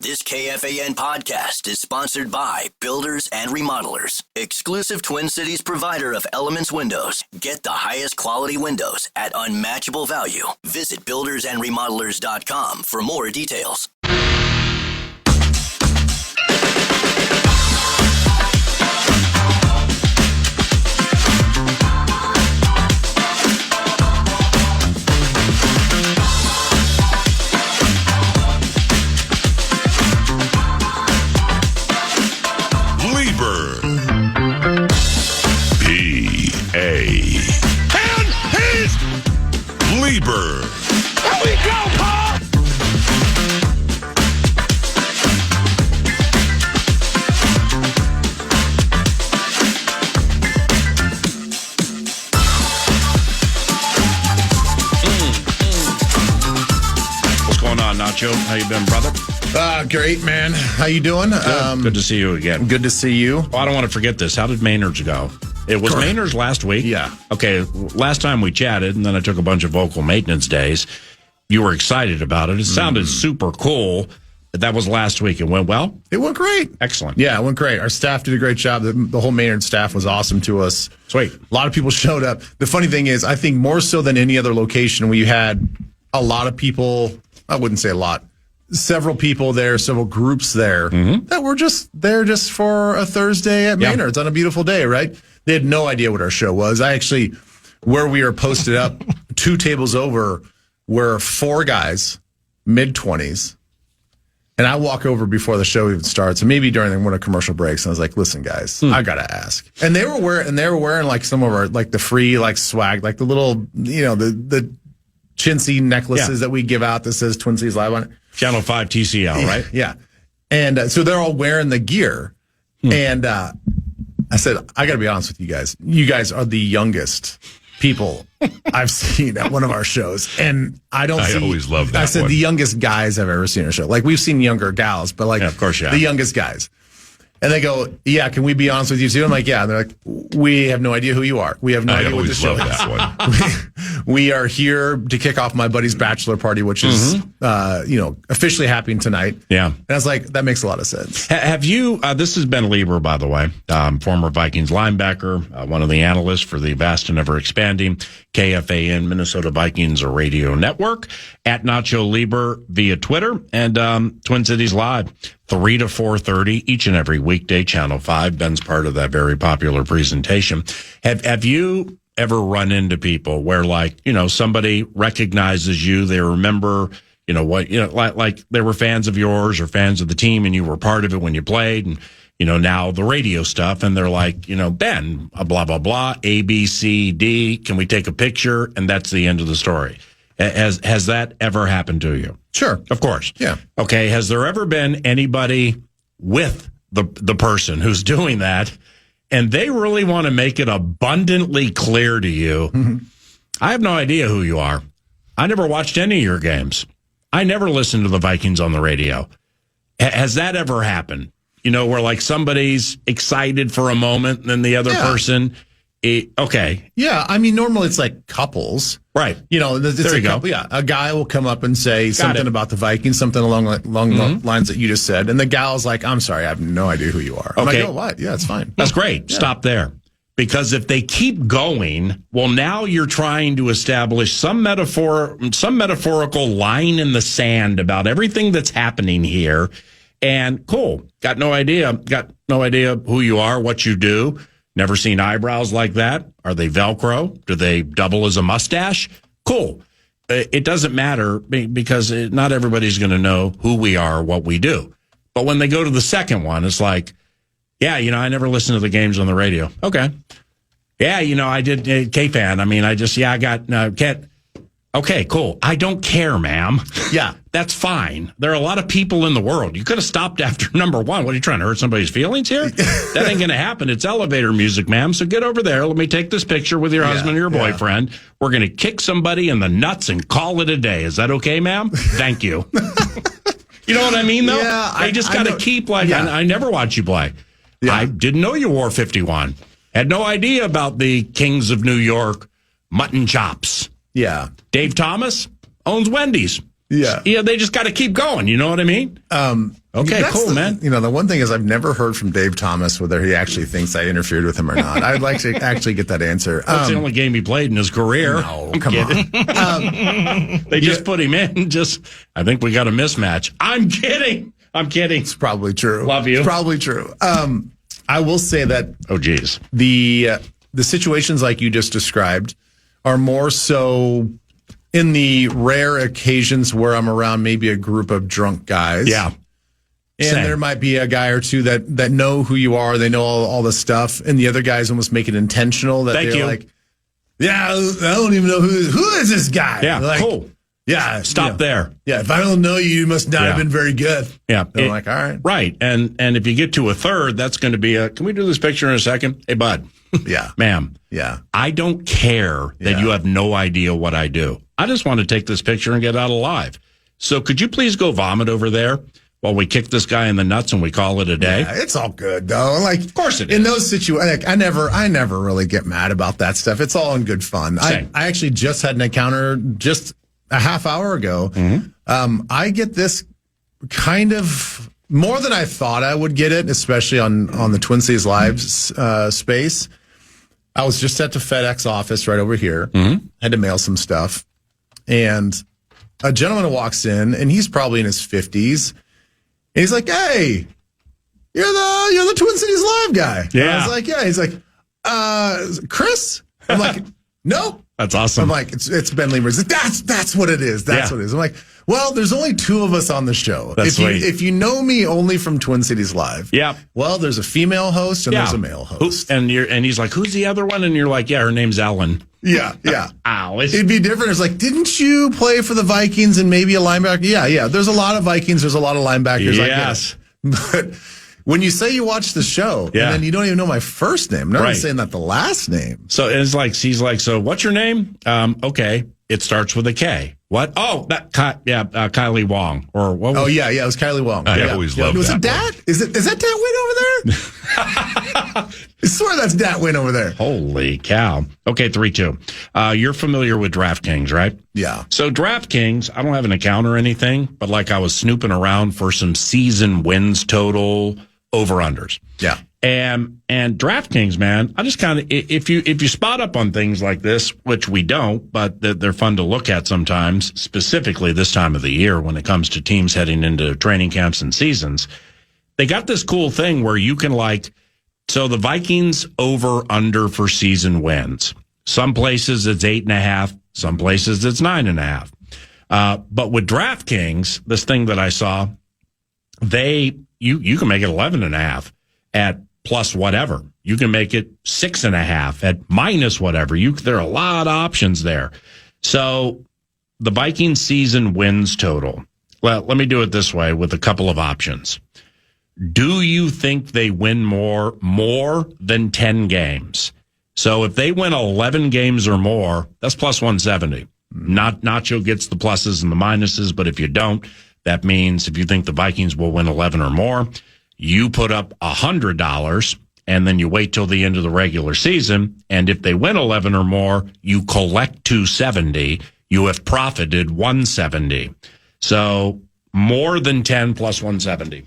This KFAN podcast is sponsored by Builders and Remodelers, exclusive Twin Cities provider of Elements Windows. Get the highest quality windows at unmatchable value. Visit buildersandremodelers.com for more details. Leber. P.A. And he's Leber. Here we go, Paul! What's going on, Nacho? How you been, brother? Great, man. How you doing? Good to see you again. Good to see you. Well, I don't want to forget this. How did Maynard's go? It was Maynard's last week? Yeah. Okay, last time we chatted, and then I took a bunch of vocal maintenance days. You were excited about it. It sounded super cool. But that was last week. It went well? It went great. Excellent. Yeah, it went great. Our staff did a great job. The whole Maynard staff was awesome to us. Sweet. A lot of people showed up. The funny thing is, I think more so than any other location, we had a lot of people, I wouldn't say a lot, several people there, several groups there that were just there just for a Thursday at Maynard's on a beautiful day, right? They had no idea what our show was. I actually, where we were posted up, 2 tables over, were 4 guys, mid-20s. And I walk over before the show even starts, and maybe during one of the commercial breaks, and I was like, "Listen, guys, I gotta ask." And they were wearing like some of our like the free like swag, like the little the chintzy necklaces that we give out that says Twin Cities Live on it. Channel 5 TCL, right? Yeah. And so they're all wearing the gear. And I said, I got to be honest with you guys. You guys are the youngest people I've seen at one of our shows. And I always love that I said one. the youngest guys I've ever seen at a show. Like, we've seen younger gals, but like of course, the youngest guys. And they go, "Yeah, can we be honest with you too?" I'm like, "Yeah." And they're like, "We have no idea who you are. We have no idea what the show is." That one. We are here to kick off my buddy's bachelor party, which is, officially happening tonight. Yeah. And I was like, that makes a lot of sense. Have you, this has been Leber, by the way, former Vikings linebacker, one of the analysts for the vast and ever expanding KFAN Minnesota Vikings radio network, at Nacho Leber via Twitter, and Twin Cities Live, 3 to 4:30 each and every weekday, Channel 5. Ben's part of that very popular presentation. Have you ever run into people where, like, somebody recognizes you, they remember, like they were fans of yours or fans of the team, and you were part of it when you played, and, now the radio stuff, and they're like, Ben, blah, blah, blah, A, B, C, D, can we take a picture? And that's the end of the story. Has that ever happened to you? Sure. Of course. Yeah. Okay. Has there ever been anybody with the person who's doing that, and they really want to make it abundantly clear to you, I have no idea who you are. I never watched any of your games. I never listened to the Vikings on the radio. Has that ever happened? Where like somebody's excited for a moment and then the other person, okay. Yeah. I mean, normally it's like couples. Right. It's There you go. couple. Yeah. A guy will come up and say something about the Vikings, something along the lines that you just said. And the gal's like, "I'm sorry, I have no idea who you are." I'm Okay. like, "Oh, what? Yeah, it's fine." That's great. Yeah. Stop there. Because if they keep going, well, now you're trying to establish some metaphorical line in the sand about everything that's happening here. And cool. Got no idea who you are, what you do. Never seen eyebrows like that. Are they Velcro? Do they double as a mustache? Cool. It doesn't matter because not everybody's going to know who we are, what we do. But when they go to the second one, it's like, yeah, I never listened to the games on the radio. Okay. Yeah, I did KFAN. I mean, can't. Okay, cool. I don't care, ma'am. Yeah. That's fine. There are a lot of people in the world. You could have stopped after number 1. What, are you trying to hurt somebody's feelings here? That ain't going to happen. It's elevator music, ma'am. So get over there. Let me take this picture with your husband or your boyfriend. We're going to kick somebody in the nuts and call it a day. Is that okay, ma'am? Thank you. You know what I mean, though? Yeah. I just got to keep, like, I never watch you play. Yeah. I didn't know you wore 51. Had no idea about the Kings of New York mutton chops. Yeah. Dave Thomas owns Wendy's. Yeah. They just got to keep going. You know what I mean? Okay, That's cool, man. The one thing is I've never heard from Dave Thomas whether he actually thinks I interfered with him or not. I'd like to actually get that answer. That's the only game he played in his career. No, come on. They just put him in. I think we got a mismatch. I'm kidding. It's probably true. Love you. It's probably true. I will say that. Oh, geez. The situations like you just described are more so in the rare occasions where I'm around maybe a group of drunk guys. Yeah. And Same. there might be a guy or two that know who you are. They know all the stuff. And the other guys almost make it intentional that Thank they're you. like, yeah, I don't even know who is this guy. Yeah, like, cool. Yeah. Stop there. Yeah, if I don't know you, you must not have been very good. Yeah. And I'm like, all right. Right. And if you get to a third, that's going to be can we do this picture in a second? Hey, bud. Yeah. Ma'am. Yeah. I don't care that you have no idea what I do. I just want to take this picture and get out alive. So could you please go vomit over there while we kick this guy in the nuts and we call it a day? Yeah, it's all good though. Like, of course it is. In those situations, I never really get mad about that stuff. It's all in good fun. I actually just had an encounter just a half hour ago. Mm-hmm. I get this kind of more than I thought I would get it, especially on the Twin Cities Live space. I was just at the FedEx office right over here. Mm-hmm. Had to mail some stuff, and a gentleman walks in, and he's probably in his 50s. And he's like, "Hey, you're the Twin Cities Live guy." Yeah. And I was like, "Yeah." He's like, "Chris?" I'm like, "Nope." That's awesome. I'm like, "It's Ben Leber." He's like, That's what it is. That's what it is. I'm like, "Well, there's only two of us on the show. That's sweet. If you know me only from Twin Cities Live, yeah. Well, there's a female host and there's a male host, and he's like, "Who's the other one?" And you're like, "Yeah, her name's Ellen." Yeah. Ow. It'd be different. It's like, didn't you play for the Vikings and maybe a linebacker? Yeah. There's a lot of Vikings. There's a lot of linebackers. Yes. I get it. But when you say you watch the show and then you don't even know my first name, not even saying that the last name. So it's like, he's like, "So what's your name?" Okay. It starts with a K. What? Oh, Kylie Wong or what? Oh yeah, it was Kylie Wong. I always loved Was that it Dat? Is that Dat Win over there? I swear that's Dat Win over there. Holy cow. Okay, 3-2. You're familiar with DraftKings, right? Yeah. So DraftKings, I don't have an account or anything, but like I was snooping around for some season wins total over-unders. Yeah. And DraftKings, man, I just kind of, if you spot up on things like this, which we don't, but they're fun to look at sometimes, specifically this time of the year when it comes to teams heading into training camps and seasons, they got this cool thing where you can so the Vikings over under for season wins. Some places it's 8.5, some places it's 9.5. But with DraftKings, this thing that I saw, you can make it 11.5 at plus whatever. You can make it 6.5 at minus whatever. There are a lot of options there. So the Vikings season wins total. Well, let me do it this way with a couple of options. Do you think they win more than 10 games? So if they win 11 games or more, that's plus 170. Nacho gets the pluses and the minuses, but if you don't, that means if you think the Vikings will win 11 or more, you put up $100 and then you wait till the end of the regular season. And if they win 11 or more, you collect $270. You have profited $170. So more than 10 plus 170.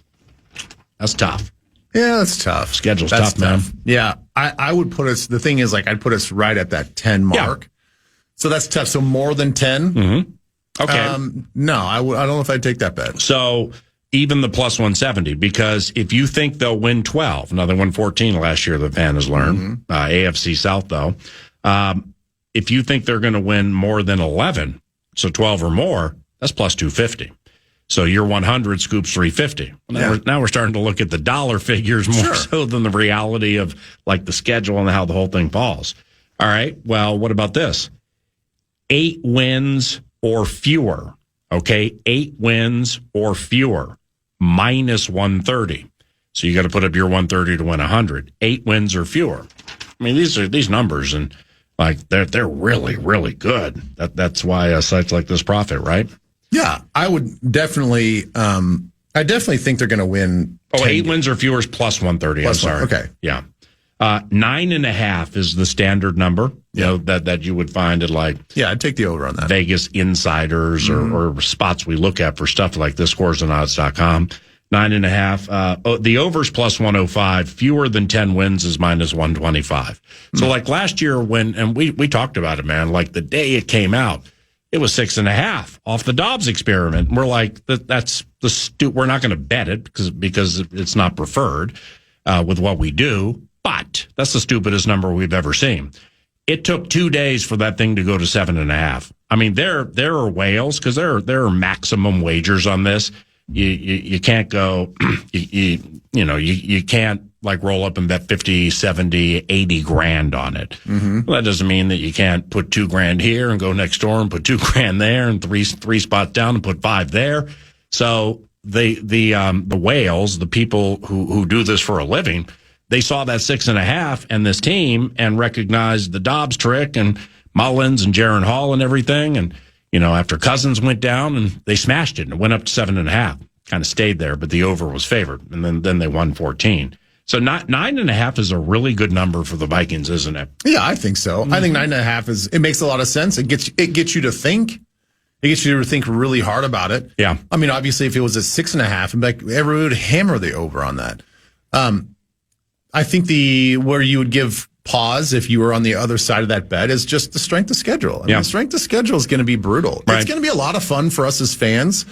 That's tough. Yeah, that's tough. Schedule's that's tough, man. Yeah, I would put us, the thing is, I'd put us right at that 10 mark. Yeah. So that's tough. So more than 10? Mm-hmm. Okay. No, I don't know if I'd take that bet. So even the plus 170, because if you think they'll win 12, now they won 14 last year, the fan has learned, AFC South though. If you think they're going to win more than 11, so 12 or more, that's plus 250. So your 100 scoops 350. Now we're starting to look at the dollar figures more so than the reality of the schedule and how the whole thing falls. All right. Well, what about this? 8 wins or fewer. Okay. 8 wins or fewer. Minus 130. So you got to put up your 130 to win 100. 8 wins or fewer. I mean, these numbers and they're really, really good. That's why sites like this profit, right? Yeah, I would definitely. I definitely think they're going to win. 8 wins or fewer is plus 130. I'm sorry. Okay. Yeah. 9.5 is the standard number. You know, that you would find at I'd take the over on that. Vegas insiders or spots we look at for stuff like this, scoresandodds.com. 9.5. The over's plus 105. Fewer than 10 wins is minus 125. So like last year and we talked about it, man, like the day it came out, it was 6.5 off the Dobbs experiment. We're like, that's we're not going to bet it because it's not preferred with what we do. But that's the stupidest number we've ever seen. It took 2 days for that thing to go to 7.5. I mean, there are whales because there are maximum wagers on this. You can't go, you can't like roll up and bet 50, 70, 80 grand on it. Mm-hmm. Well, that doesn't mean that you can't put $2,000 here and go next door and put $2,000 there and three spots down and put 5 there. So the whales, the people who do this for a living, they saw that 6.5 and this team and recognized the Dobbs trick and Mullins and Jaron Hall and everything. And, after Cousins went down and they smashed it and it went up to 7.5, kind of stayed there, but the over was favored. And then they won 14. So 9.5 is a really good number for the Vikings, isn't it? Yeah, I think so. Mm-hmm. I think 9.5 it makes a lot of sense. It gets you to think. It gets you to think really hard about it. Yeah. I mean, obviously, if it was at 6.5, everyone would hammer the over on that. I think where you would give pause if you were on the other side of that bet is just the strength of schedule. The strength of schedule is going to be brutal. Right. It's going to be a lot of fun for us as fans.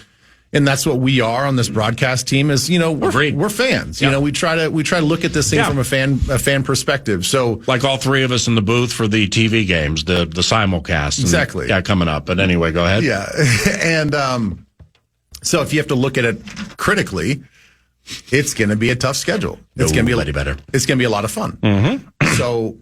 And that's what we are on this broadcast team is, we're fans. Yeah. We try to look at this thing from a fan perspective. So like all three of us in the booth for the TV games, the simulcast. Exactly. Coming up. But anyway, go ahead. Yeah. And so if you have to look at it critically, it's going to be a tough schedule. It's going to be better. It's going to be a lot of fun. Mm-hmm. So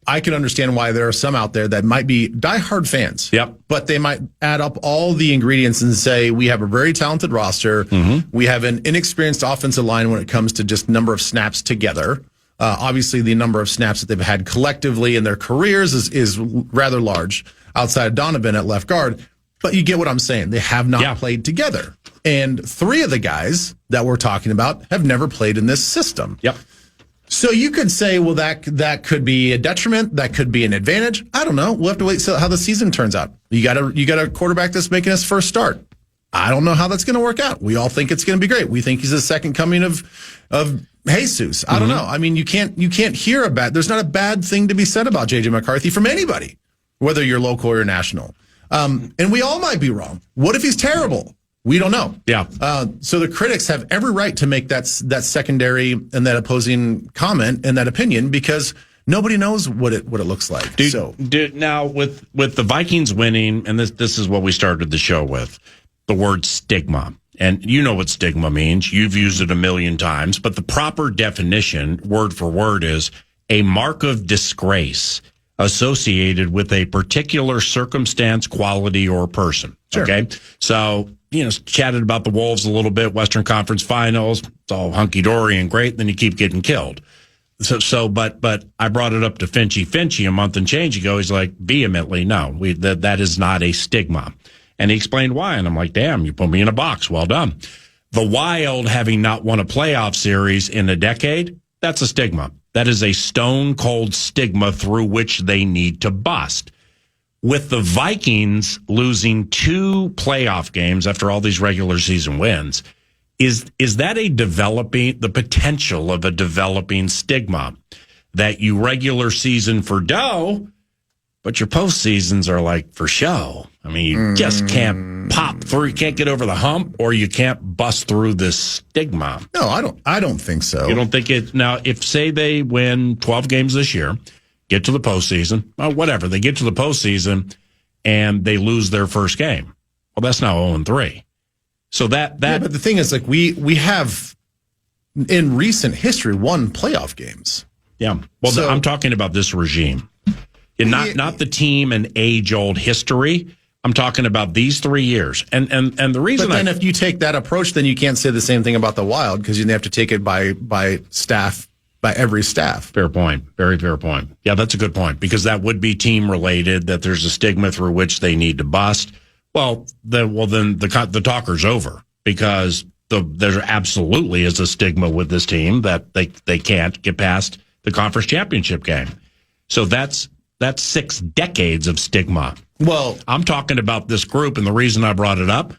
I can understand why there are some out there that might be diehard fans. Yep. But they might add up all the ingredients and say, we have a very talented roster. Mm-hmm. We have an inexperienced offensive line when it comes to just number of snaps together. Obviously, the number of snaps that they've had collectively in their careers is rather large outside of Donovan at left guard. But you get what I'm saying. They have not played together. And 3 of the guys that we're talking about have never played in this system. Yep. So you could say, well, that could be a detriment. That could be an advantage. I don't know. We'll have to wait see how the season turns out. You got a quarterback that's making his first start. I don't know how that's going to work out. We all think it's going to be great. We think he's the second coming of Jesus. I don't know. I mean, you can't hear there's not a bad thing to be said about J.J. McCarthy from anybody, whether you're local or national. And we all might be wrong. What if he's terrible? We don't know. Yeah. So the critics have every right to make that secondary and that opposing comment and that opinion because nobody knows what it looks like. Now with the Vikings winning, and this is what we started the show with, the word stigma. And you know what stigma means. You've used it a million times, but the proper definition, word for word, is a mark of disgrace associated with a particular circumstance, quality, or person. Sure. Okay. So, chatted about the Wolves a little bit, Western Conference Finals. It's all hunky-dory and great. Then you keep getting killed. But I brought it up to Finchy a month and change ago. He's like, vehemently, no, that is not a stigma. And he explained why. And I'm like, damn, you put me in a box. Well done. The Wild having not won a playoff series in a decade, that's a stigma. That is a stone-cold stigma through which they need to bust. With the Vikings losing 2 playoff games after all these regular season wins, is that the potential of a developing stigma that you regular season for dough, but your postseasons are like for show? I mean, you just can't pop through, you can't get over the hump, or you can't bust through this stigma. No, I don't think so. You don't think it? Now, if say they win 12 games this year, get to the postseason, whatever, they get to the postseason and they lose their first game. Well, that's now 0-3. So but the thing is, like, we have in recent history won playoff games. Yeah. Well, I'm talking about this regime. And not the team and age-old history. I'm talking about these 3 years. And the reason But then if you take that approach, then you can't say the same thing about the Wild because you have to take it by staff. By every staff. Fair point. Very fair point. Yeah, that's a good point because that would be team related, that there's a stigma through which they need to bust. Then the talker's over because there absolutely is a stigma with this team that they can't get past the conference championship game. So that's 6 decades of stigma. Well, I'm talking about this group, and the reason I brought it up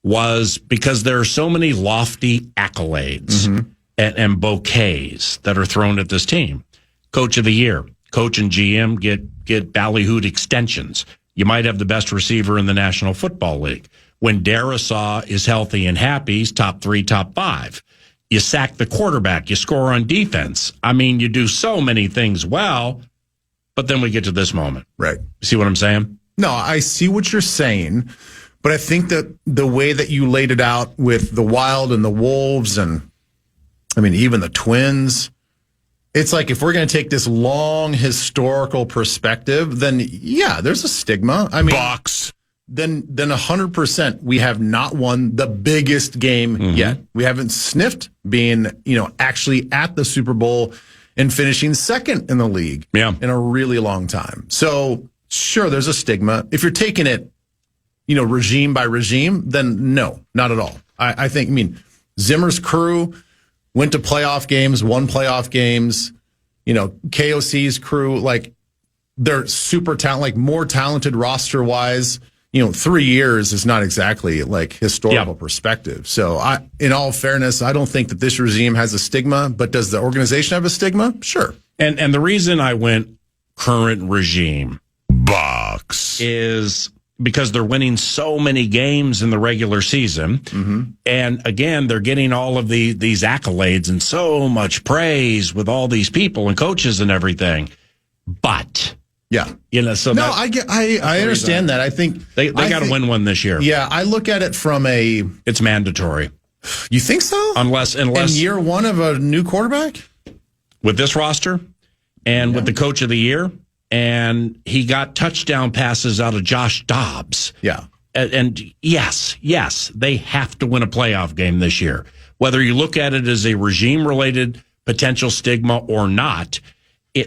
was because there are so many lofty accolades and bouquets that are thrown at this team. Coach of the year, coach and GM get ballyhooed extensions. You might have the best receiver in the National Football League. When Darisaw is healthy and happy, he's top 3, top 5. You sack the quarterback. You score on defense. I mean, you do so many things well, but then we get to this moment. Right. You see what I'm saying? No, I see what you're saying, but I think that the way that you laid it out with the Wild and the Wolves and, I mean, even the Twins, it's like if we're going to take this long historical perspective, then, yeah, there's a stigma. I mean, Then 100% we have not won the biggest game yet. We haven't sniffed being, actually at the Super Bowl and finishing second in the league in a really long time. So sure, there's a stigma. If you're taking it, regime by regime, then no, not at all. I think, Zimmer's crew went to playoff games, won playoff games, KOC's crew, like they're super talented, like more talented roster wise. 3 years is not exactly like historical perspective. So in all fairness, I don't think that this regime has a stigma, but does the organization have a stigma? Sure. And the reason I went current regime is because they're winning so many games in the regular season. And again, they're getting all of these accolades and so much praise with all these people and coaches and everything. But so no, I understand that. I think they got to win one this year. Yeah, I look at it from it's mandatory. You think so? Unless in year one of a new quarterback with this roster and with the coach of the year, and he got touchdown passes out of Josh Dobbs. Yeah, and yes, they have to win a playoff game this year. Whether you look at it as a regime-related potential stigma or not.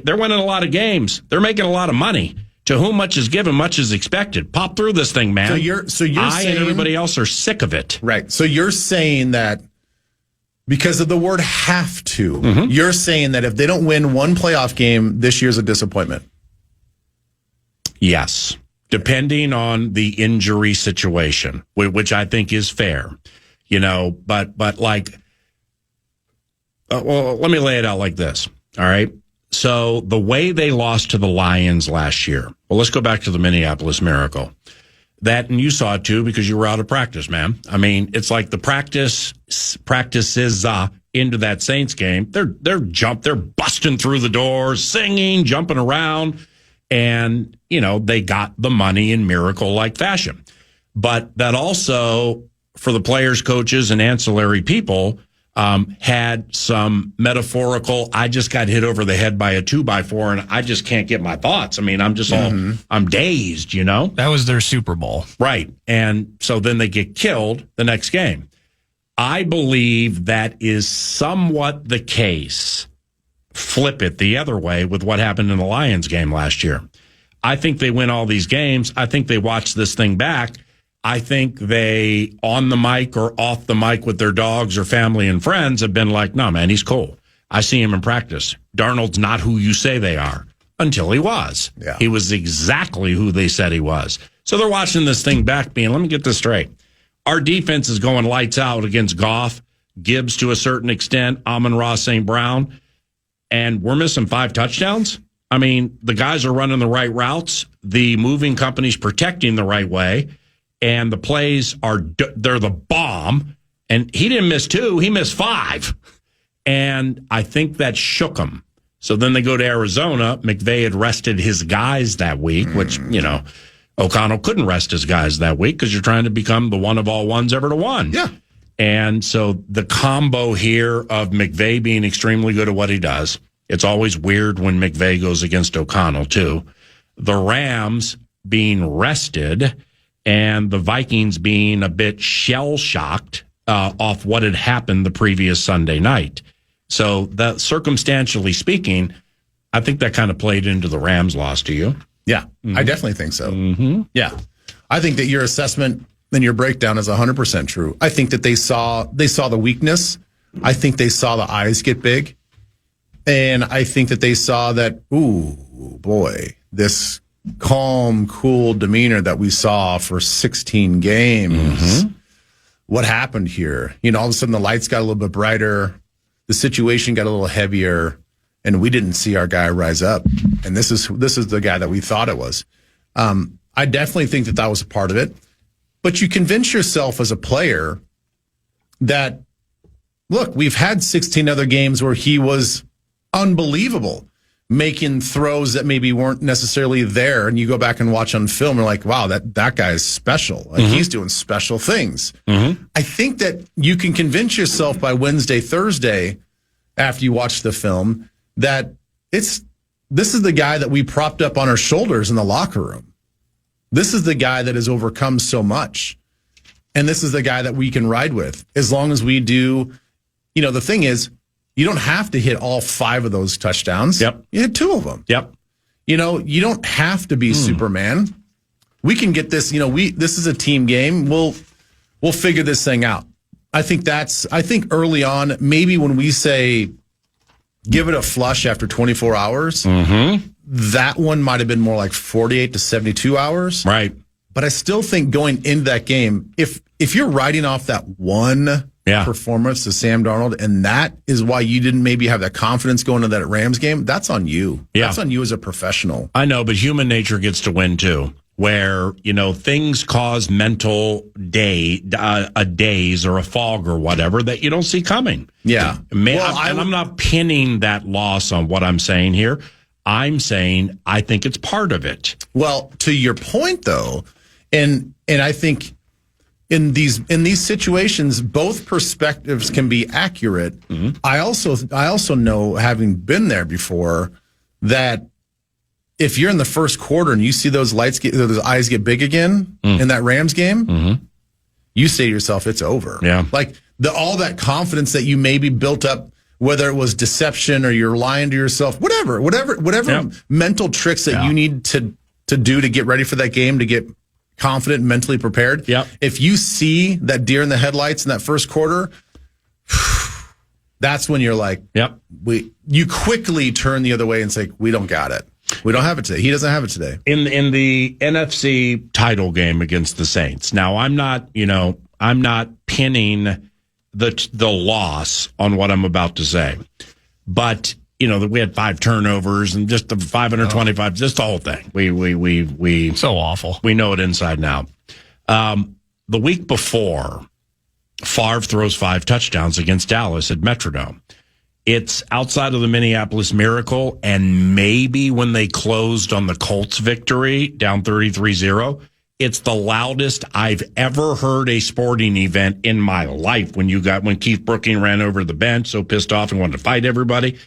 They're winning a lot of games. They're making a lot of money. To whom much is given, much is expected. Pop through this thing, man. So you're saying, and everybody else are sick of it. Right. So you're saying that because of the word have to, you're saying that if they don't win one playoff game, this year's a disappointment. Yes. Depending on the injury situation, which I think is fair. But like, well, let me lay it out like this. All right. So the way they lost to the Lions last year, well, let's go back to the Minneapolis Miracle. That, and you saw it too because you were out of practice, man. I mean, it's like the practices into that Saints game. They're busting through the doors, singing, jumping around, and they got the money in miracle-like fashion. But that also, for the players, coaches, and ancillary people, had some metaphorical, I just got hit over the head by a 2x4 and I just can't get my thoughts. I mean, I'm just I'm dazed, That was their Super Bowl. Right. And so then they get killed the next game. I believe that is somewhat the case. Flip it the other way with what happened in the Lions game last year. I think they win all these games. I think they watch this thing back. I think they, on the mic or off the mic with their dogs or family and friends, have been like, no, man, he's cool. I see him in practice. Darnold's not who you say they are. Until he was. Yeah. He was exactly who they said he was. So they're watching this thing back being, let me get this straight. Our defense is going lights out against Goff, Gibbs to a certain extent, Amon-Ra St. Brown, and we're missing 5 touchdowns? I mean, the guys are running the right routes. The moving company's protecting the right way. And the plays they're the bomb. And he didn't miss 2, he missed 5. And I think that shook him. So then they go to Arizona. McVay had rested his guys that week, which, O'Connell couldn't rest his guys that week because you're trying to become the one of all ones ever to one. Yeah. And so the combo here of McVay being extremely good at what he does. It's always weird when McVay goes against O'Connell, too. The Rams being rested and the Vikings being a bit shell-shocked off what had happened the previous Sunday night. So that, circumstantially speaking, I think that kind of played into the Rams' loss to you. Yeah, I definitely think so. Yeah. I think that your assessment and your breakdown is 100% true. I think that they saw the weakness. I think they saw the eyes get big. And I think that they saw that, ooh, boy, this calm, cool demeanor that we saw for 16 games, what happened here? All of a sudden the lights got a little bit brighter, the situation got a little heavier, and we didn't see our guy rise up. And this is the guy that we thought it was. I definitely think that was a part of it. But you convince yourself as a player that, look, we've had 16 other games where he was unbelievable, making throws that maybe weren't necessarily there. And you go back and watch on film, and you're like, wow, that guy is special. Like, he's doing special things. I think that you can convince yourself by Wednesday, Thursday, after you watch the film, that this is the guy that we propped up on our shoulders in the locker room. This is the guy that has overcome so much. And this is the guy that we can ride with as long as we do. The thing is, you don't have to hit all 5 of those touchdowns. Yep. You hit 2 of them. Yep. You don't have to be Superman. We can get this. This is a team game. We'll figure this thing out. I think early on, maybe when we say give it a flush after 24 hours, that one might have been more like 48 to 72 hours. Right. But I still think going into that game, if you're riding off that one performance to Sam Darnold, and that is why you didn't maybe have that confidence going into that Rams game, that's on you. Yeah. That's on you as a professional. I know, but human nature gets to win too, where, things cause mental a daze or a fog or whatever that you don't see coming. Yeah. I'm not pinning that loss on what I'm saying here. I'm saying I think it's part of it. Well, to your point though, and I think in these situations, both perspectives can be accurate. I also know, having been there before, that if you're in the first quarter and you see those eyes get big again in that Rams game, you say to yourself, it's over. Yeah. Like all that confidence that you maybe built up, whether it was deception or you're lying to yourself, whatever mental tricks that you need to do to get ready for that game, to get confident and mentally prepared. Yep. If you see that deer in the headlights in that first quarter, that's when you're like, you quickly turn the other way and say, we don't got it. We don't have it today. He doesn't have it today. In the NFC title game against the Saints. Now, I'm not pinning the loss on what I'm about to say. But, we had 5 turnovers and just the 525, just the whole thing. We so awful. We know it inside and out. The week before, Favre throws 5 touchdowns against Dallas at Metrodome. It's outside of the Minneapolis Miracle, and maybe when they closed on the Colts victory, down 33-0, it's the loudest I've ever heard a sporting event in my life when Keith Brooking ran over the bench, so pissed off and wanted to fight everybody.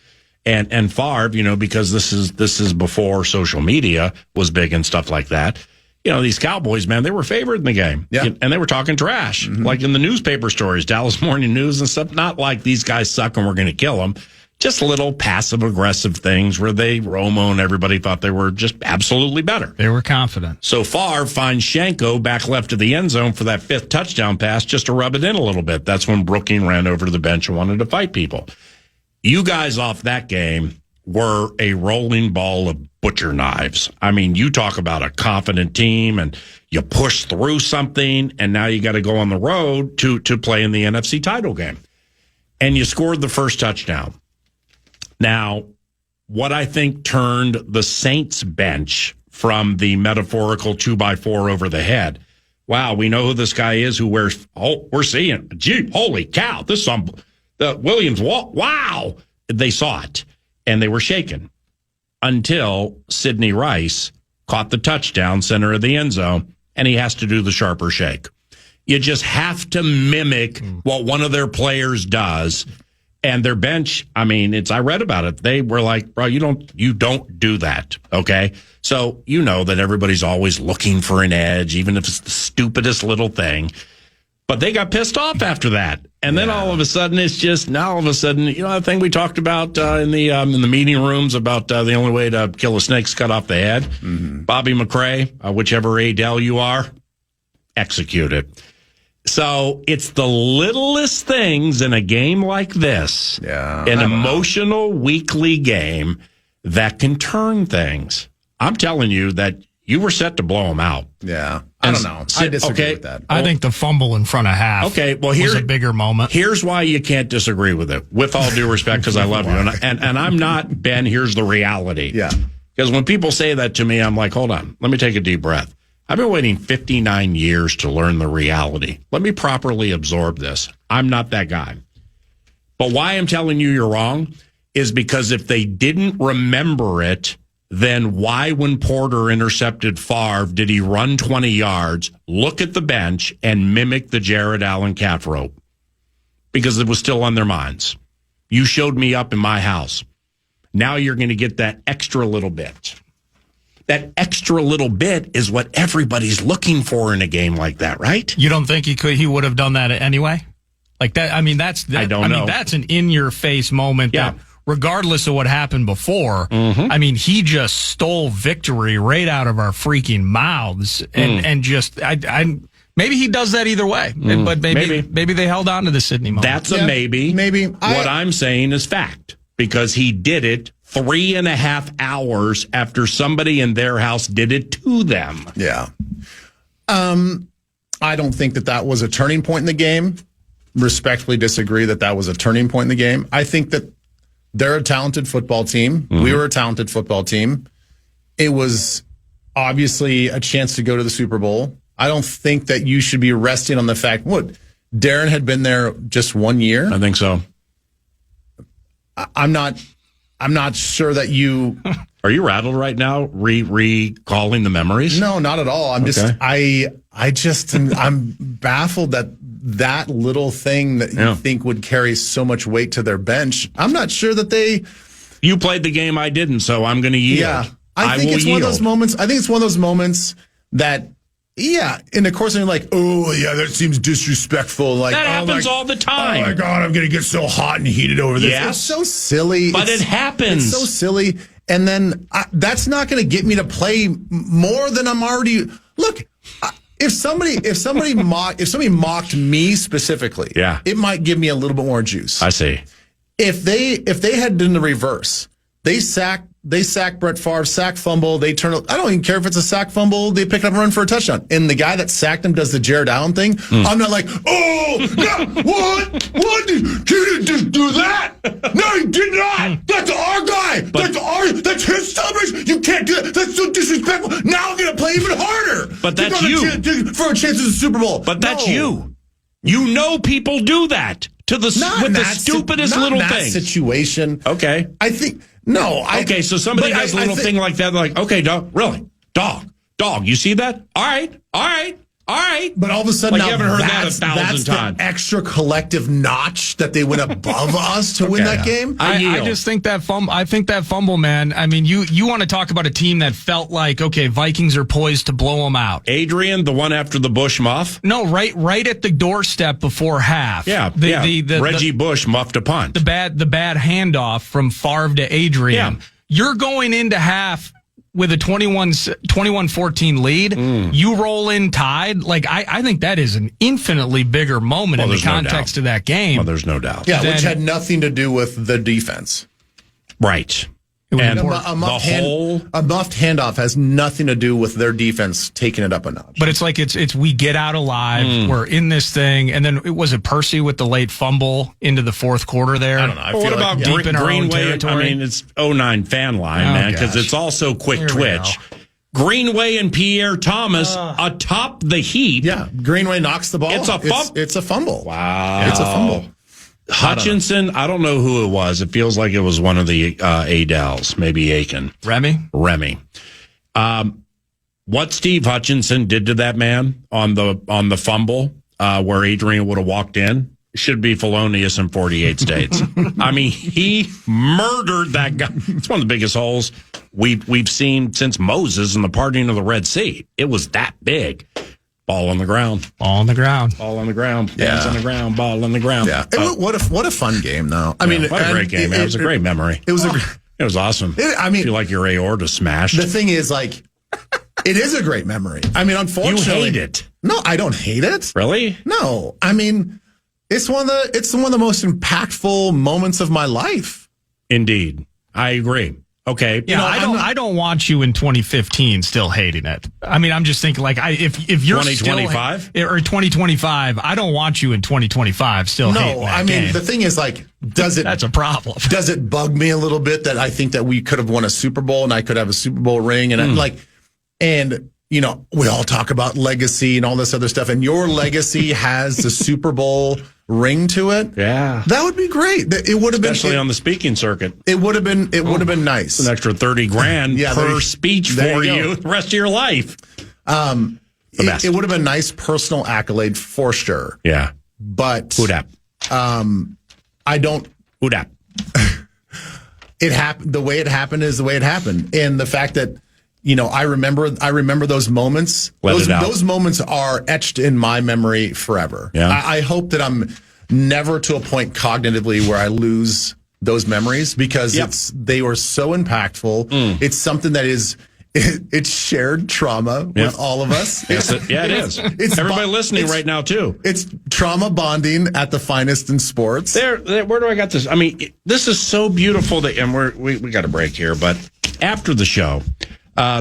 And Favre, because this is before social media was big and stuff like that. These Cowboys, man, they were favored in the game. Yeah. And they were talking trash, like in the newspaper stories, Dallas Morning News and stuff. Not like these guys suck and we're going to kill them. Just little passive-aggressive things where Romo and everybody thought they were just absolutely better. They were confident. So Favre finds Shanko back left of the end zone for that 5th touchdown pass just to rub it in a little bit. That's when Brooking ran over to the bench and wanted to fight people. You guys off that game were a rolling ball of butcher knives. I mean, you talk about a confident team, and you push through something, and now you got to go on the road to play in the NFC title game. And you scored the first touchdown. Now, what I think turned the Saints bench from the metaphorical 2x4 over the head. Wow, we know who this guy is who wears, we're seeing, gee, holy cow, this is Williams, wow. They saw it, and they were shaken until Sidney Rice caught the touchdown, center of the end zone, and he has to do the sharper shake. You just have to mimic what one of their players does. And their bench, I read about it. They were like, bro, you don't do that. Okay. So, that everybody's always looking for an edge, even if it's the stupidest little thing. But they got pissed off after that. And then all of a sudden, it's just that thing we talked about in the meeting rooms about the only way to kill a snake's cut off the head. Mm-hmm. Bobby McRae, whichever Adele you are, execute it. So it's the littlest things in a game like this, an emotional weekly game, that can turn things. I'm telling you that you were set to blow them out. Yeah. I don't know. I disagree with that. I think the fumble in front of half was a bigger moment. Here's why you can't disagree with it, with all due respect, because I love you. And I'm not, Ben, here's the reality. Yeah. Because when people say that to me, I'm like, hold on, let me take a deep breath. I've been waiting 59 years to learn the reality. Let me properly absorb this. I'm not that guy. But why I'm telling you you're wrong is because if they didn't remember it, then why, when Porter intercepted Favre, did he run 20 yards, look at the bench, and mimic the Jared Allen calf rope? Because it was still on their minds. You showed me up in my house. Now you're going to get that extra little bit. That extra little bit is what everybody's looking for in a game like that, right? You don't think he would have done that anyway? Like that? I mean, I don't know. That's an in-your-face moment. Yeah. That, regardless of what happened before, I mean, he just stole victory right out of our freaking mouths, and just maybe he does that either way, but maybe they held on to the Sydney moment. That's a maybe. Maybe. What I'm saying is fact, because he did it 3.5 hours after somebody in their house did it to them. Yeah. I don't think that was a turning point in the game. Respectfully disagree that was a turning point in the game. I think that they're a talented football team. We were a talented football team. It was obviously a chance to go to the Super Bowl. I don't think that you should be resting on the fact, Darren had been there just 1 year? I think so. I'm not sure that you... Are you rattled right now, recalling the memories? No, not at all. I'm I'm baffled that little thing that you think would carry so much weight to their bench. I'm not sure that You played the game, I didn't, so I'm going to yield. Yeah, I think it's one of those moments. I think it's one of those moments that, in the course of like, oh yeah, that seems disrespectful. Like that happens all the time. Oh my God, I'm going to get so hot and heated over this. Yes. It's so silly. But it happens. It's so silly. And then that's not going to get me to play more than I'm already. Look, if somebody mocked me specifically, it might give me a little bit more juice. I see. If they had done the reverse, they sack Brett Favre, sack fumble, they turn. I don't even care if it's a sack fumble, they pick up and run for a touchdown. And the guy that sacked him does the Jared Allen thing. I'm not like, oh, no, what? He didn't just do that. No, he did not. That's our guy. That's his celebration. You can't do that. That's so disrespectful. Now I'm going to play even harder. But that's you. For a chance at the Super Bowl. But that's you. You know people do that with the stupidest little thing. Situation. Okay. I think... No. Okay, so somebody does a little thing like that, they're like, okay, dog, really? Dog, you see that? All right. But all of a sudden, like you haven't heard that 1,000 times. The extra collective notch that they went above us to win that game. I just think that fumble. I think that fumble, man. I mean, you want to talk about a team that felt like, okay, Vikings are poised to blow them out. Adrian, the one after the Bush muff? No, right at the doorstep before half. Yeah, the Reggie Bush muffed a punt. The bad handoff from Favre to Adrian. Yeah. You're going into half with a 21-14 lead, you roll in tied. Like, I think that is an infinitely bigger moment in the context of that game. Well, there's no doubt. Yeah, which had nothing to do with the defense. Right. And a muffed handoff has nothing to do with their defense taking it up a notch. But it's like it's we get out alive. We're in this thing, and then was it Percy with the late fumble into the fourth quarter there? I don't know. What about deep in our own territory? I mean, it's 09 fan line, man, because it's also quick twitch. Greenway and Pierre Thomas atop the heap. Yeah, Greenway knocks the ball. It's a fumble. It's a fumble. Wow. It's a fumble. Hutchinson, I don't know who it was. It feels like it was one of the Adels, maybe Aiken. Remy. What Steve Hutchinson did to that man on the fumble where Adrian would have walked in should be felonious in 48 states. I mean, he murdered that guy. It's one of the biggest holes we've seen since Moses and the parting of the Red Sea. It was that big. Ball on the ground. Ball on the ground. Ball on the ground. Hands on the ground. Ball on the ground. Yeah. What a fun game, though. I mean, what a great game. It was a great memory. It was it was awesome. I feel like your aorta smashed. The thing is, like, it is a great memory. I mean, unfortunately, you hate it. No, I don't hate it. Really? No. I mean, it's one of the most impactful moments of my life. Indeed, I agree. Okay. I don't want you in 2015 still hating it. I mean, I'm just thinking like if you're 2025 or 2025, I don't want you in 2025 still hating that game. The thing is like, that's a problem. Does it bug me a little bit that I think that we could have won a Super Bowl and I could have a Super Bowl ring and we all talk about legacy and all this other stuff, and your legacy has the Super Bowl ring to it. Yeah, that would be great. It would have been, especially on the speaking circuit. It would have been. It would have been nice. An extra $30,000 per speech for you the rest of your life. It would have been a nice personal accolade for sure. Yeah, but who dat? I don't. Who dat? It happened. The way it happened is the way it happened, and the fact that. I remember those moments. Those moments are etched in my memory forever. Yeah. I hope that I'm never to a point cognitively where I lose those memories because they were so impactful. It's something that it's shared trauma with all of us. Yes, it is. It's everybody listening right now too. It's trauma bonding at the finest in sports. Where do I got this? I mean, this is so beautiful and we got a break here, but after the show.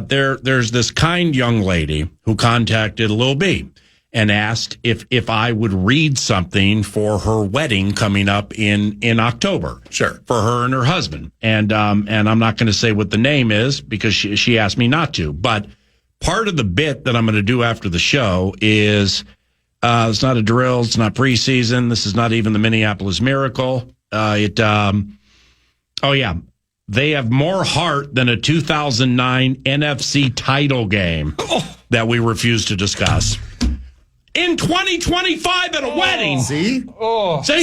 There's this kind young lady who contacted Lil B and asked if I would read something for her wedding coming up in October. Sure. For her and her husband. And I'm not going to say what the name is because she asked me not to. But part of the bit that I'm going to do after the show is it's not a drill. It's not preseason. This is not even the Minneapolis Miracle. They have more heart than a 2009 NFC title game that we refuse to discuss. In 2025 at a wedding. See?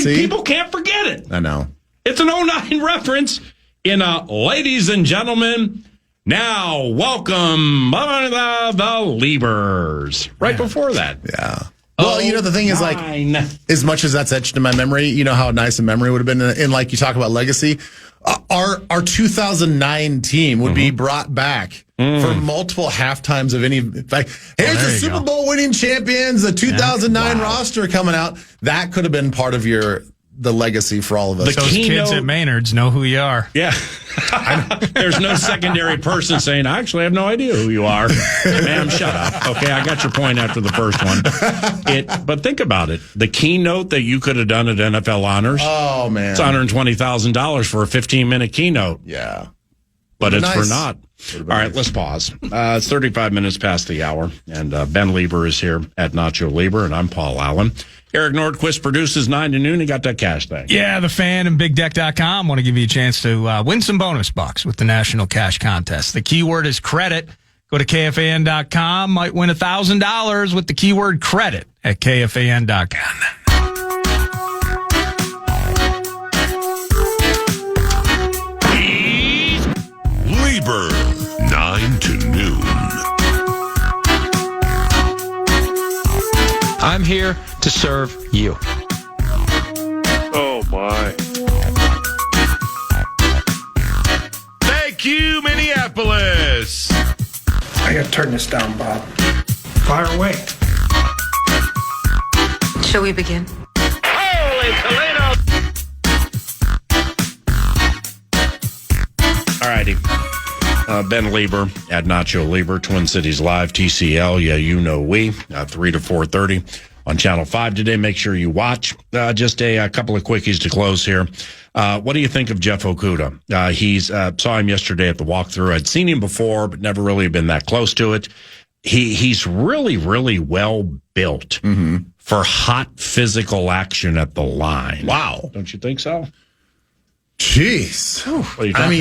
People can't forget it. I know. It's an 09 reference in ladies and gentlemen, now welcome the Lebers. Right before that. Yeah. Well, the thing is, like, as much as that's etched in my memory, you know how nice a memory would have been. And like you talk about legacy, our 2009 team would be brought back for multiple halftimes of any. Like, here's the Super Bowl winning champions, the 2009 roster coming out. That could have been part of the legacy for all of us. Those kids at Maynard's know who you are. Yeah. There's no secondary person saying, I actually have no idea who you are. Ma'am, shut up. Okay, I got your point after the first one. But think about it. The keynote that you could have done at NFL Honors. Oh, man. It's $120,000 for a 15-minute keynote. Yeah. But it's for naught. All right, let's pause. It's 35 minutes past the hour, and Ben Leber is here at Nacho Leber, and I'm Paul Allen. Eric Nordquist produces 9 to noon. He got that cash thing. Yeah, the fan and BigDeck.com want to give you a chance to win some bonus bucks with the National Cash Contest. The keyword is credit. Go to KFAN.com. Might win $1,000 with the keyword credit at KFAN.com. Leber, 9 to noon. I'm here to serve you. Oh, my. Thank you, Minneapolis. I gotta turn this down, Bob. Fire away. Shall we begin? Holy Toledo! All righty. Ben Leber at Nacho Leber, Twin Cities Live, TCL. Yeah, we. 3 to 4:30 on Channel 5 today. Make sure you watch. Just a couple of quickies to close here. What do you think of Jeff Okuda? Saw him yesterday at the walkthrough. I'd seen him before, but never really been that close to it. He's really, really well built for hot physical action at the line. Wow. Don't you think so? Jeez.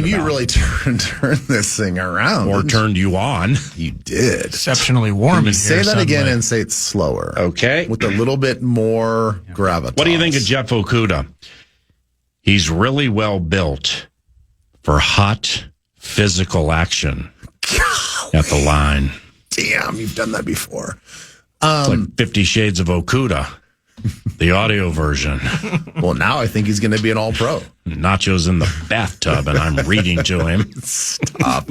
You really turned this thing around. Or turned you on. You did. Exceptionally warm in here. Say that again and say it slower. Okay. With a little bit more gravitas. What do you think of Jeff Okuda? He's really well built for hot physical action at the line. Damn, you've done that before. It's like 50 Shades of Okuda, the audio version. Well, now I think he's going to be an all-pro. Nacho's in the bathtub, and I'm reading to him. Stop.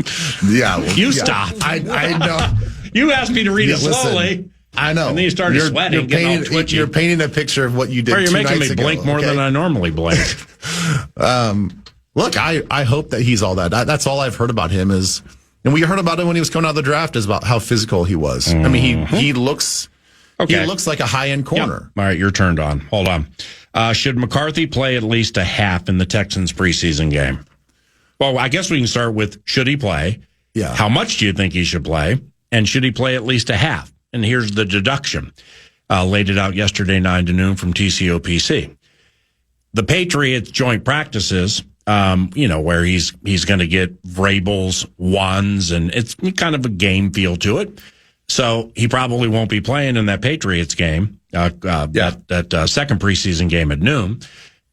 Yeah. Well, stop. I know. You asked me to read it slowly. Listen, I know. And then you started sweating, getting all twitchy. You're painting a picture of what you did. Or you're making me blink more than I normally blink. Look, I hope that he's all that. That's all I've heard about him is, and we heard about him when he was coming out of the draft, is about how physical he was. I mean, he looks like a high-end corner. Yep. All right, you're turned on. Hold on. Should McCarthy play at least a half in the Texans preseason game? Well, I guess we can start with, should he play? Yeah. How much do you think he should play? And should he play at least a half? And here's the deduction. Laid it out yesterday, 9 to noon from TCOPC. The Patriots joint practices, where he's going to get Vrabel's ones, and it's kind of a game feel to it. So he probably won't be playing in that Patriots game, that second preseason game at noon.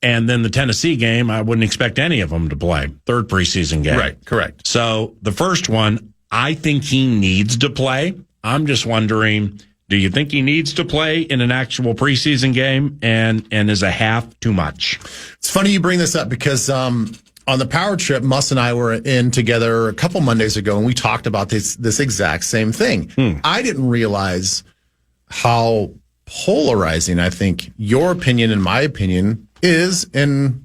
And then the Tennessee game, I wouldn't expect any of them to play. Third preseason game. Right, correct. So the first one, I think he needs to play. I'm just wondering, do you think he needs to play in an actual preseason game? And is a half too much? It's funny you bring this up because on the power trip, Muss and I were in together a couple Mondays ago, and we talked about this exact same thing. I didn't realize how polarizing I think your opinion and my opinion is, and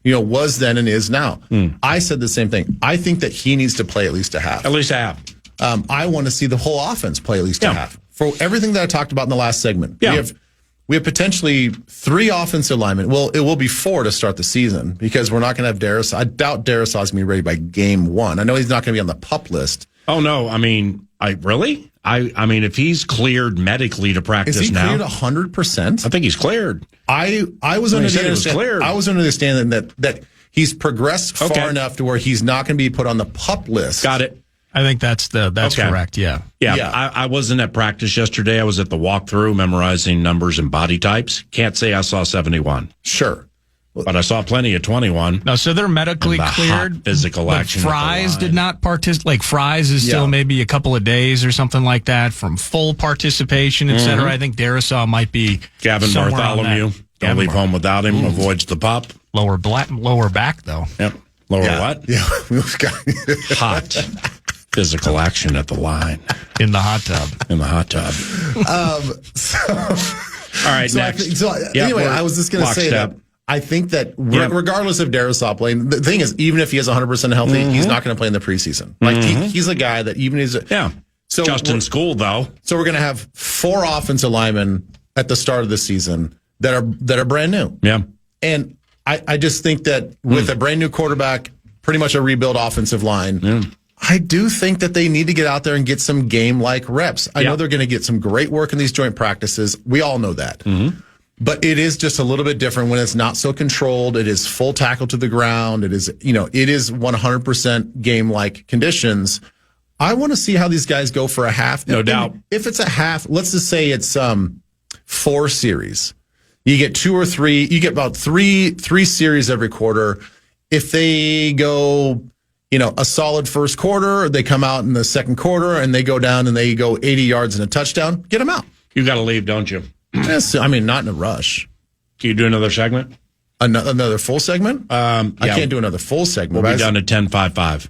was then and is now. I said the same thing. I think that he needs to play at least a half. At least a half. I want to see the whole offense play at least a half. For everything that I talked about in the last segment, we have potentially 3 offensive linemen. Well, it will be 4 to start the season because we're not going to have Darius. I doubt Darius is going to be ready by game 1. I know he's not going to be on the PUP list. Oh no! I mean, I mean, if he's cleared medically to practice is he now, cleared 100%? I think he's cleared. I was under the understanding that he's progressed far enough to where he's not going to be put on the PUP list. Got it. I think that's correct. Yeah. I wasn't at practice yesterday. I was at the walkthrough memorizing numbers and body types. Can't say I saw 71. Sure. But I saw plenty of 21. No, so they're medically cleared. Physical action. Fries did not participate. Like Fries is still maybe a couple of days or something like that from full participation, et cetera. I think Darisaw might be Gavin Bartholomew. Don't leave home without him. Avoids the PUP. Lower back though. Yep. Lower what? Yeah. Hot. Physical action at the line. In the hot tub. All right, next. Anyway, I was just going to say that I think that regardless of Darisaw playing, the thing is, even if he is 100% healthy, he's not going to play in the preseason. Like he's a guy that even is. So just in school though. So we're going to have 4 offensive linemen at the start of the season that are brand new. Yeah, and I just think that with a brand new quarterback, pretty much a rebuild offensive line. I do think that they need to get out there and get some game-like reps. I know they're going to get some great work in these joint practices. We all know that. But it is just a little bit different when it's not so controlled. It is full tackle to the ground. It is, it is 100% game-like conditions. I want to see how these guys go for a half. No doubt. If it's a half, let's just say it's 4 series. You get 2 or 3. You get about three series every quarter. If they go, a solid first quarter, they come out in the second quarter and they go down and they go 80 yards and a touchdown, get them out. You got to leave, don't you? Yes, I mean, not in a rush. Can you do another segment? Another full segment? I can't do another full segment. We'll be done at 10:55.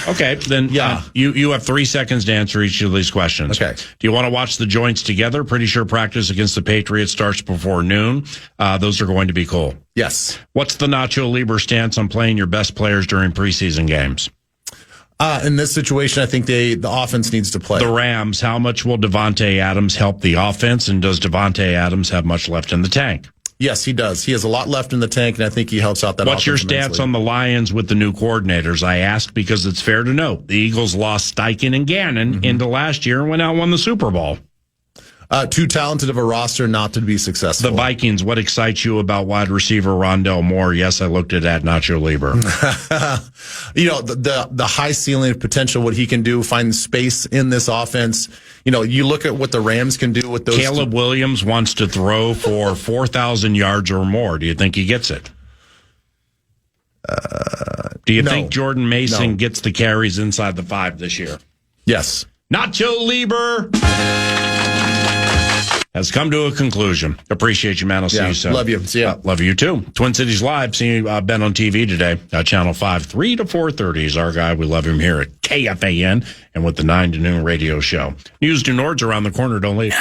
Okay, then you have 3 seconds to answer each of these questions. Okay. Do you want to watch the joints together? Pretty sure practice against the Patriots starts before noon. Those are going to be cool. Yes. What's the Nacho Leber stance on playing your best players during preseason games? In this situation, I think the offense needs to play. The Rams, how much will Devontae Adams help the offense, and does Devontae Adams have much left in the tank? Yes, he does. He has a lot left in the tank, and I think he helps out that offense. What's your stats on the Lions with the new coordinators? I ask because it's fair to note the Eagles lost Steichen and Gannon into last year and went out and won the Super Bowl. Too talented of a roster not to be successful. The Vikings, what excites you about wide receiver Rondell Moore? Yes, I looked at Nacho Leber. The high ceiling of potential, what he can do, find space in this offense. You look at what the Rams can do with those. Caleb Williams wants to throw for 4,000 yards or more. Do you think he gets it? Do you think Jordan Mason gets the carries inside the 5 this year? Yes. Nacho Leber has come to a conclusion. Appreciate you, man. I'll see you soon. Love you. See ya. Love you, too. Twin Cities Live. See Ben on TV today. Channel 5, 3 to 4:30 is our guy. We love him here at KFAN and with the 9 to noon radio show. News to Nord's around the corner. Don't leave.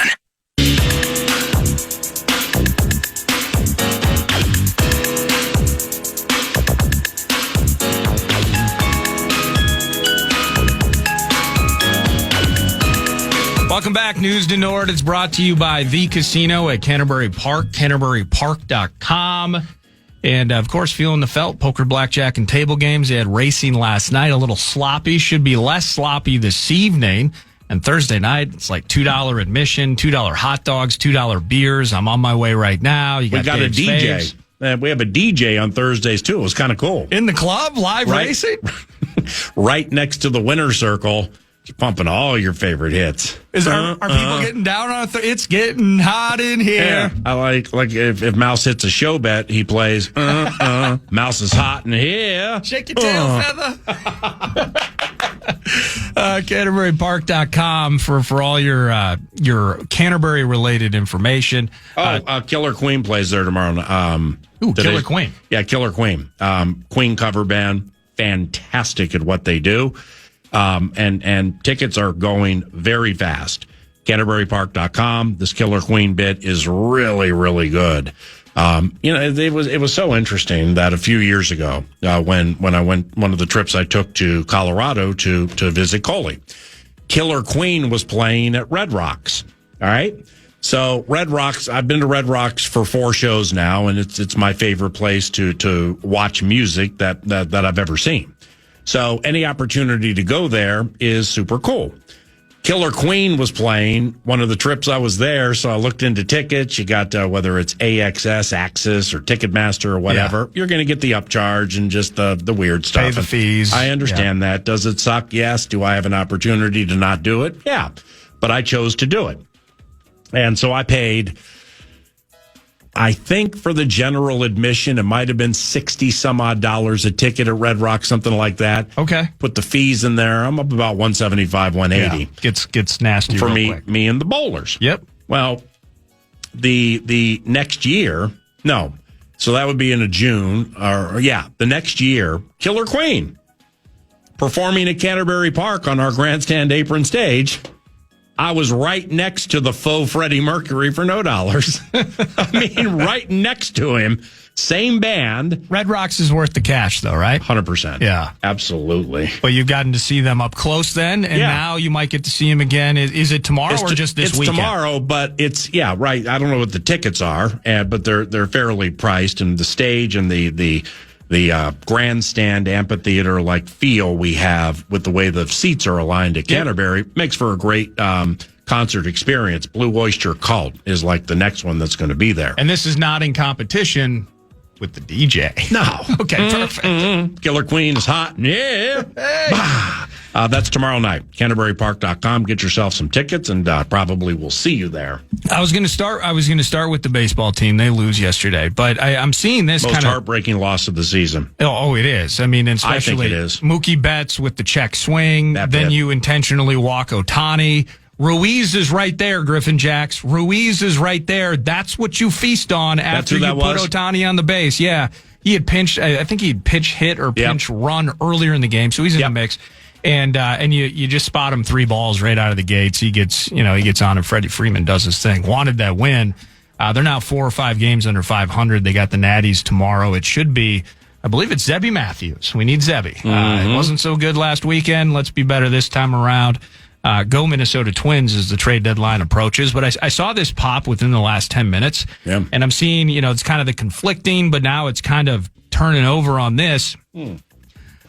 Welcome back. News to Nord. It's brought to you by The Casino at Canterbury Park, CanterburyPark.com. And, of course, feeling the felt, poker, blackjack, and table games. They had racing last night, a little sloppy. Should be less sloppy this evening. And Thursday night, it's like $2 admission, $2 hot dogs, $2 beers. I'm on my way right now. You got, we got Dave's a DJ. faves. We have a DJ on Thursdays, too. It was kind of cool. In the club, live racing? Right next to the winner's circle. Pumping all your favorite hits. Are people getting down on it? It's getting hot in here. Yeah, I like if Mouse hits a show bet, he plays Mouse is hot in here. Shake your tail feather. CanterburyPark.com for all your Canterbury related information. Killer Queen plays there tomorrow. Killer Queen. Yeah, Killer Queen. Queen cover band, fantastic at what they do. And tickets are going very fast. CanterburyPark.com. This Killer Queen bit is really, really good. It was so interesting that a few years ago, when I went, one of the trips I took to Colorado to visit Coley, Killer Queen was playing at Red Rocks. All right. So Red Rocks, I've been to Red Rocks for 4 shows now, and it's my favorite place to watch music that I've ever seen. So any opportunity to go there is super cool. Killer Queen was playing one of the trips I was there, so I looked into tickets. You got whether it's AXS, Axis, or Ticketmaster or whatever. You're going to get the upcharge and just the weird stuff. Pay the fees. I understand that. Does it suck? Yes. Do I have an opportunity to not do it? Yeah. But I chose to do it. And so I paid, I think for the general admission, it might have been $60-some-odd a ticket at Red Rock, something like that. Okay. Put the fees in there. I'm up about $175, $180. Yeah, gets nasty for real quick. me and the bowlers. Yep. Well, the next year, no. So that would be in June, the next year, Killer Queen performing at Canterbury Park on our grandstand apron stage. I was right next to the faux Freddie Mercury for no dollars. I mean, right next to him. Same band. Red Rocks is worth the cash, though, right? 100%. Yeah. Absolutely. But you've gotten to see them up close then, and now you might get to see them again. Is it tomorrow or just this weekend? It's tomorrow, but it's, right. I don't know what the tickets are, but they're fairly priced, and the stage and the grandstand amphitheater like feel we have with the way the seats are aligned at Canterbury makes for a great concert experience. Blue Oyster Cult is like the next one that's going to be there. And this is not in competition with the DJ. No. Okay, perfect. Killer Queen is hot. Yeah. Hey. That's tomorrow night. CanterburyPark.com. Get yourself some tickets, and probably we'll see you there. I was going to start with the baseball team. They lose yesterday, but I'm seeing this most kind of heartbreaking loss of the season. Oh, it is. I mean, especially I think it is. Mookie Betts with the check swing. Then you intentionally walk Ohtani. Ruiz is right there, Griffin Jacks. Ruiz is right there. That's what you feast on after you put Ohtani on the base. Yeah. He had pinched, I think he'd pitch hit or pinch run earlier in the game, so he's in the mix. And you just spot him 3 balls right out of the gates. He gets on, and Freddie Freeman does his thing. Wanted that win. They're now 4 or 5 games under 500. They got the Natties tomorrow. It should be, I believe it's Zebby Matthews. We need Zebby. It wasn't so good last weekend. Let's be better this time around. Go Minnesota Twins as the trade deadline approaches. But I saw this pop within the last 10 minutes. Yeah. And I'm seeing, it's kind of the conflicting, but now it's kind of turning over on this.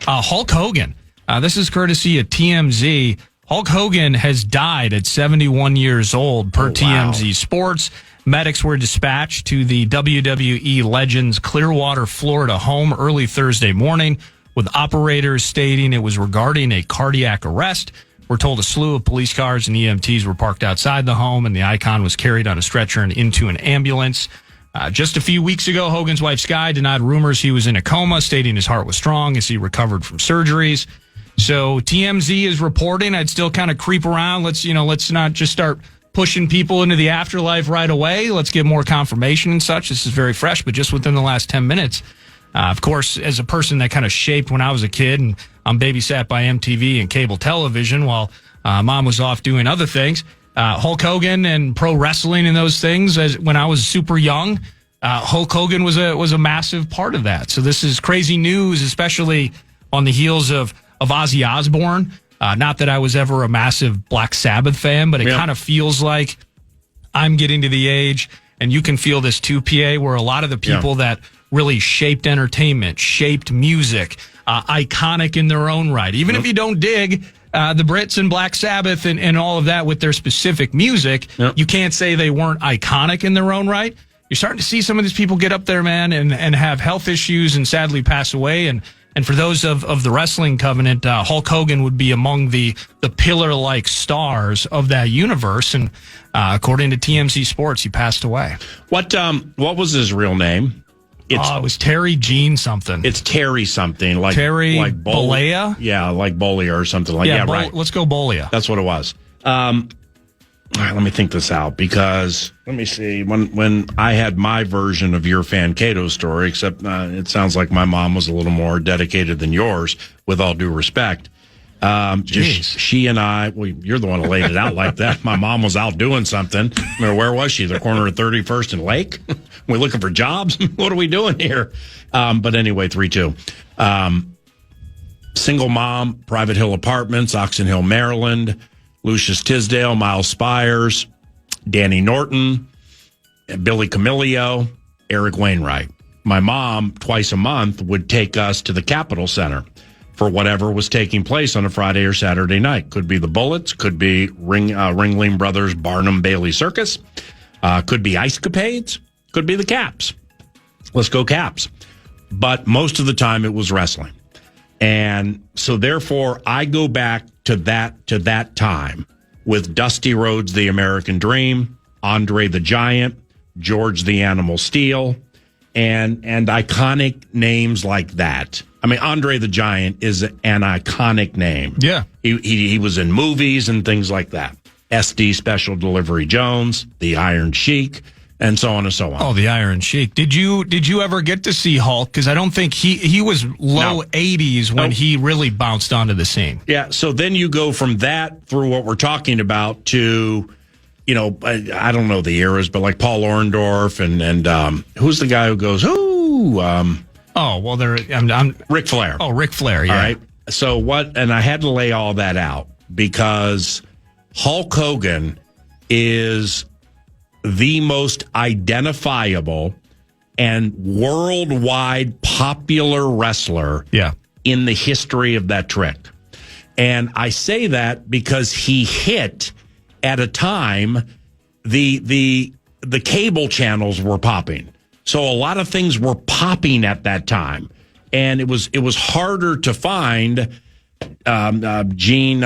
Hulk Hogan. This is courtesy of TMZ. Hulk Hogan has died at 71 years old per TMZ Sports. Medics were dispatched to the WWE Legends Clearwater, Florida home early Thursday morning, with operators stating it was regarding a cardiac arrest. We're told a slew of police cars and EMTs were parked outside the home, and the icon was carried on a stretcher and into an ambulance. Just a few weeks ago, Hogan's wife, Sky, denied rumors he was in a coma, stating his heart was strong as he recovered from surgeries. So TMZ is reporting. I'd still kind of creep around. Let's not just start pushing people into the afterlife right away. Let's get more confirmation and such. This is very fresh, but just within the last 10 minutes. Of course, as a person that kind of shaped when I was a kid, and I'm babysat by MTV and cable television while mom was off doing other things. Hulk Hogan and pro wrestling and those things. When I was super young, Hulk Hogan was a massive part of that. So this is crazy news, especially on the heels of Ozzy Osbourne Not that I was ever a massive Black Sabbath fan, but it kind of feels like I'm getting to the age, and you can feel this too, PA, where a lot of the people that really shaped entertainment, shaped music, iconic in their own right. Even if you don't dig the Brits and Black Sabbath and all of that with their specific music, you can't say they weren't iconic in their own right. You're starting to see some of these people get up there, man, and have health issues and sadly pass away. And for those of the wrestling covenant, Hulk Hogan would be among the pillar-like stars of that universe. And according to TMZ Sports, he passed away. What was his real name? It was Terry Jean something. It's Terry something. Like Terry Bollea? Yeah, like Bollea or something like that. Yeah, right. Let's go Bollea. That's what it was. All right, let me think this out, because let me see. When I had my version of your Fan Cato story, except it sounds like my mom was a little more dedicated than yours, with all due respect. She and I, well, you're the one who laid it out like that. My mom was out doing something. I mean, where was she? The corner of 31st and Lake? We're looking for jobs? What are we doing here? But anyway, 3-2. Single mom, Private Hill Apartments, Oxon Hill, Maryland. Lucius Tisdale, Miles Spires, Danny Norton, Billy Camilio, Eric Wainwright. My mom, twice a month, would take us to the Capitol Center for whatever was taking place on a Friday or Saturday night. Could be the Bullets, could be Ringling Brothers Barnum Bailey Circus, could be Ice Capades, could be the Caps. Let's go Caps. But most of the time it was wrestling. And so therefore I go back to that time with Dusty Rhodes, the American Dream, Andre the Giant, George the Animal Steel, and iconic names like that. I mean, Andre the Giant is an iconic name. Yeah. He was in movies and things like that. SD Special Delivery Jones, the Iron Sheik, and so on and so on. Oh, the Iron Sheik. Did you ever get to see Hulk? Because I don't think he was low 80s when he really bounced onto the scene. Yeah, so then you go from that through what we're talking about to, you know, I don't know the eras, but like Paul Orndorff and who's the guy who goes, ooh? I'm Ric Flair. Oh, Ric Flair, yeah. All right. So what, and I had to lay all that out because Hulk Hogan is the most identifiable and worldwide popular wrestler in the history of that trick. And I say that because he hit at a time the cable channels were popping. So a lot of things were popping at that time. And it was harder to find Mean Gene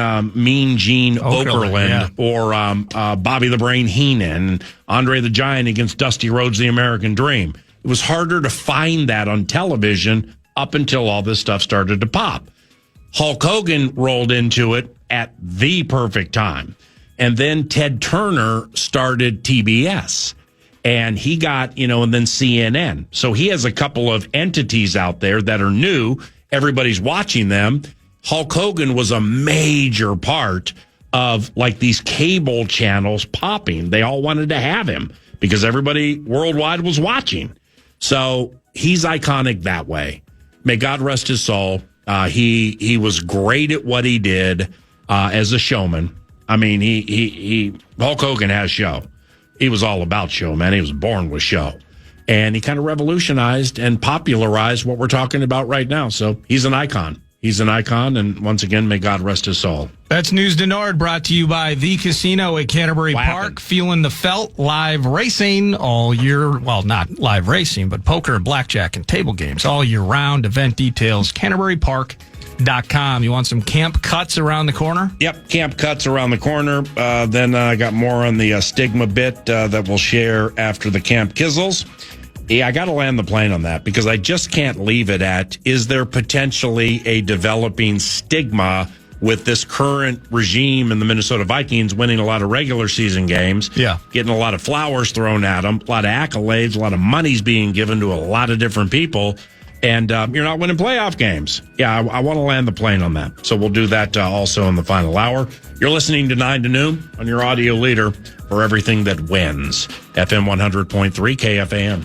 Okerlund or Bobby the Brain Heenan, Andre the Giant against Dusty Rhodes, the American Dream. It was harder to find that on television up until all this stuff started to pop. Hulk Hogan rolled into it at the perfect time. And then Ted Turner started TBS. And he got, and then CNN. So he has a couple of entities out there that are new. Everybody's watching them. Hulk Hogan was a major part of like these cable channels popping. They all wanted to have him because everybody worldwide was watching. So he's iconic that way. May God rest his soul. He was great at what he did as a showman. I mean, he Hulk Hogan has show. He was all about show, man. He was born with show. And he kind of revolutionized and popularized what we're talking about right now. So he's an icon. He's an icon, and once again, may God rest his soul. That's News to Nord, brought to you by The Casino at Canterbury Park. Feeling the felt, live racing all year. Well, not live racing, but poker, blackjack, and table games all year round. Event details, CanterburyPark.com. You want some camp cuts around the corner? Yep, camp cuts around the corner. Then I got more on the stigma bit that we'll share after the Camp Kizzles. Yeah, I got to land the plane on that because I just can't leave it at, is there potentially a developing stigma with this current regime in the Minnesota Vikings winning a lot of regular season games, getting a lot of flowers thrown at them, a lot of accolades, a lot of money's being given to a lot of different people, and you're not winning playoff games. Yeah, I want to land the plane on that. So we'll do that also in the final hour. You're listening to 9 to Noon on your audio leader for everything that wins. FM 100.3 KFAN.